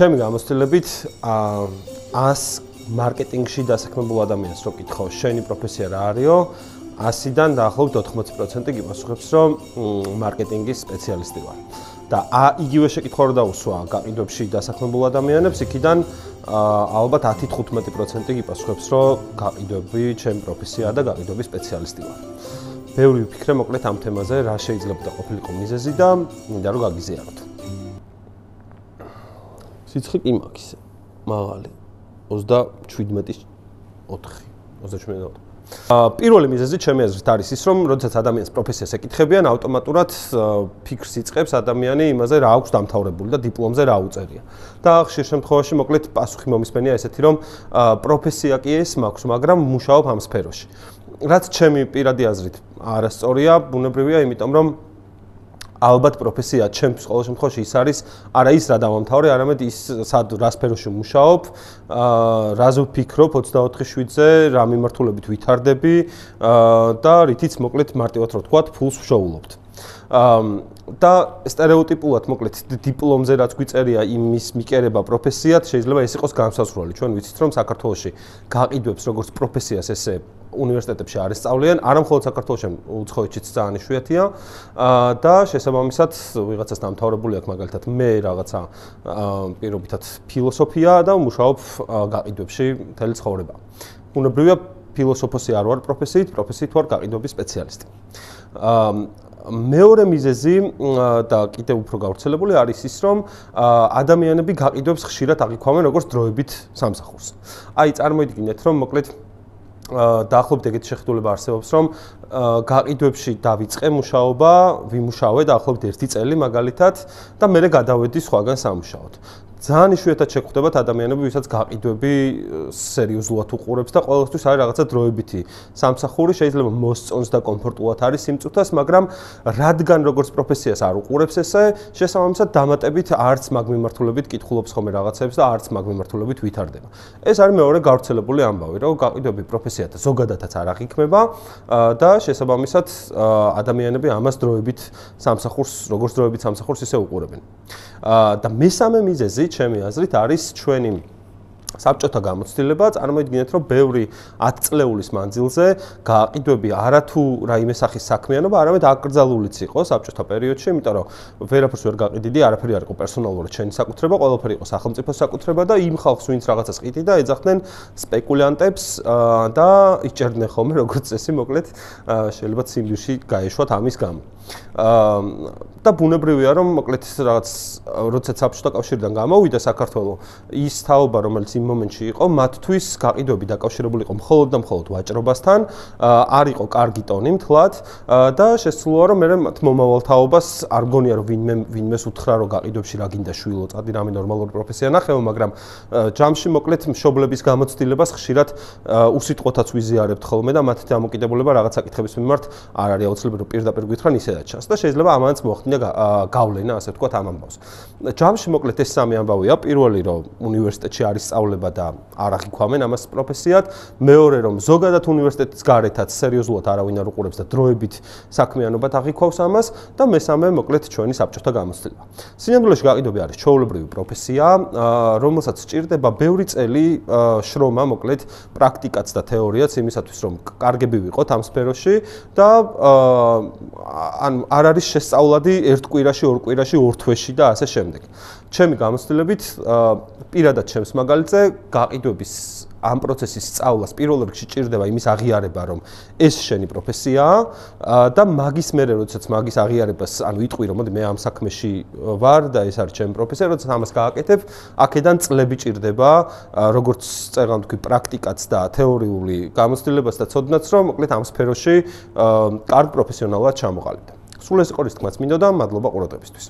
ჩემი გამოცდილებით 100 მარკეტინგში დასაქმებულ ადამიანს რო კითხო, შენი პროფესია რა არისო? 100-დან დაახლოებით 80% გიპასუხებს, რომ მარკეტინგის სპეციალისტი ვარ. და იგივე შეკითხვა რო დაუსვა გაყიდვებში დასაქმებულ ადამიანებს, იქიდან ალბათ 10-15% გიპასუხებს, რომ გაყიდვები ჩემი პროფესიაა და გაყიდვების სპეციალისტი ვარ. ბევრი ვფიქრე მოკლედ ამ თემაზე, რა შეიძლება და ყოფილიყო მიზეზი და მინდა რომ გაგიზიაროთ. სიცხე კი მაქვს მაღალი 37.4 37. პირველი მიზეზი ჩემი აზრით არის ის, რომ როდესაც ადამიანს პროფესიას ეკითხებიან, ავტომატურად ფიქრს იწყებს ადამიანი იმაზე, რა აქვს დამთავრებული და დიპლომზე რა უწერია. და ხშირ შემთხვევაში მოკლედ პასუხი მომისმენია ესეთი, რომ პროფესია კი ეს მაქვს, მაგრამ მუშაობ ამ სფეროში. რაც ჩემი პირადი აზრით არასწორია, ბუნებრივია, იმიტომ რომ ალბათ პროფესია ჩემს ყოველ შემთხვევაში ის არის არა ის რა დავამთავრე, არამედ ის რა სფეროში მუშაობ, რაზე ვფიქრობ 24/7-ზე, რა მიმართულებით ვითარდები და რითიც მოკლედ მარტივად რო ვთქვათ, ფულს ვშოულობთ. და სტერეოტიპულად მოკლედ დიპლომზე რაც გვიწერია იმის მიკერება პროფესიად, შეიძლება ეს იყოს განსაზღვრული. ჩვენ ვიცით, რომ საქართველოში გაყიდვებს როგორც პროფესიას ესე უნივერსიტეტებში არ ესწავლიან, არა მხოლოდ საქართველოში, უცხოეთშიც ძალიან იშვიათია და შესაბამისად ვიღაცას დამთავრებული აქვს მაგალითად მე რაღაცა პირობითად ფილოსოფია და მუშაობ გაყიდვებში მთელი ცხოვრება. ბუნებრივია ფილოსოფოსი არ ვარ პროფესიით ვარ გაყიდვების სპეციალისტი. მეორე მიზეზი და კიდევ უფრო გავრცელებული არის ის, რომ ადამიანები გაყიდვებს ხშირად აღიქვამენ როგორც დროებით სამსახურს. აი წარმოიდგინეთ, რომ მოკლედ დაახლოებით ეგეთი შეხედულება არსებობს, რომ გაყიდვებში დავიწყე მუშაობა, ვიმუშავე დაახლოებით 1 წელი მაგალითად და მერე გადავედი სხვაგან სამუშაოდ. ძალიან იშვიათად შეგხვდებათ ადამიანები, ვისაც გაყიდვები სერიოზულად უყურებს და ყოველთვის არის რაღაცა დროებითი სამსახური, შეიძლება მოსწონს და კომფორტულად არის სიმწუთას, მაგრამ რადგან როგორც პროფესიას არ უყურებს ესე, შესაბამისად დამატებით არც მაგ მიმართულებით კითხულობს ხოლმე რაღაცებს და არც მაგ მიმართულებით ვითარდება. ეს არის მეორე გავრცელებული ამბავი, რომ გაყიდვები პროფესიად ზოგადადაც არ აღიქმება და შესაბამისად ადამიანები ამას დროებით სამსახურს, როგორც დროებით სამსახურს ისე უყურებენ. და მესამე მიზეზი ჩემი აზრით არის ჩვენი საბჭოთა გამოცდილება. წარმოიდგინეთ, რომ ბევრი 10 წლეულის მანძილზე გაყიდვები არათუ რაიმე სახის საქმიანობა, არამედ აკრძალულიც იყო საბჭოთა პერიოდში, იმიტომ რომ ვერაფერს ვერ გაყიდიდი, არაფერი არ იყო პერსონალურად შენი საკუთრება, ყველაფერი იყო სახელმწიფოს საკუთრება და იმ ხალხს ვინც რაღაცას ყიდიდა, ეძახდნენ სპეკულიანტებს და იჭერდნენ ხოლმე როგორც წესი, მოკლედ შეიძლება ციმბირში გაეშვათ ამის გამო. და ბუნებრივია, რომ მოკლედ რაღაც როდესაც საბჭოთა კავშირიდან გამოვიდა საქართველო, ის თაობა, რომელიც იმ მომენტში იყო, მათთვის გაყიდვები დაკავშირებული იყო მხოლოდ და მხოლოდ ვაჭრობასთან, არ იყო კარგი ტონი მთლად და შესაძლოა, რომ მე მათ მომავალ თაობას არ მგონია, რომ ვინმეს უთხრა, რომ გაყიდვებში რა გინდა შვილო, წადი რამე ნორმალური პროფესია ნახევ, მაგრამ ჯამში მოკლედ მშობლების გამოცდილებას ხშირად უსიტყვოთაც ვიზიარებთ ხოლმე და მათი დამოკიდებულება რაღაც საკითხების მიმართ არ არის აუცილებელი, რომ პირდაპირ გითხრან ისედაც ჩანს და შეიძლება ამანაც მოახდინა გავლენა, ასე ვთქვათ, ამ ამბავს. ჯამში მოკლედ ეს სამი ამბავია. პირველი, რომ უნივერსიტეტში არის სწავლება და არ აღიქვამენ ამას პროფესიად. მეორე, რომ ზოგადად უნივერსიტეტის გარეთაც სერიოზულად არავინ არ უყურებს და დროებით საქმიანობად აღიქვავს ამას და მესამე, მოკლედ ჩვენი საბჭოთა გამოცდილება. სინამდვილეში გაყიდვები არის ჩვეულებრივი პროფესია, რომელსაც სჭირდება ბევრი წელი შრომა, მოკლედ პრაქტიკაც და თეორიაც იმისათვის, რომ კარგები ვიყოთ ამ სფეროში და ან არ არის შესწავლადი 1 კვირაში, 2 კვირაში, 2 თვეში და ასე შემდეგ. ჩემი გამოცდილებით პირადად ჩემს მაგალითზე გაყიდვების ამ პროცესის სწავლას პირველ რიგში ჭირდება იმის აღიარება, რომ ეს შენი პროფესიაა და მაგის მერე, როდესაც მაგის აღიარებას, ანუ იტყვი, რომ მოდი მე ამ საქმეში ვარ და ეს არის ჩემი პროფესია, როდესაც ამას გააკეთებ, აქედან წლები ჭირდება, როგორც წერან თქვი, პრაქტიკაც და თეორიული გამოცდილებას და ცოდნაც, რომ მოკლედ ამ სფეროში კარგ პროფესიონალად ჩამოყალიბდე. სულ ეს იყო რის თქმაც მინდოდა, მადლობა ყურადღებისთვის.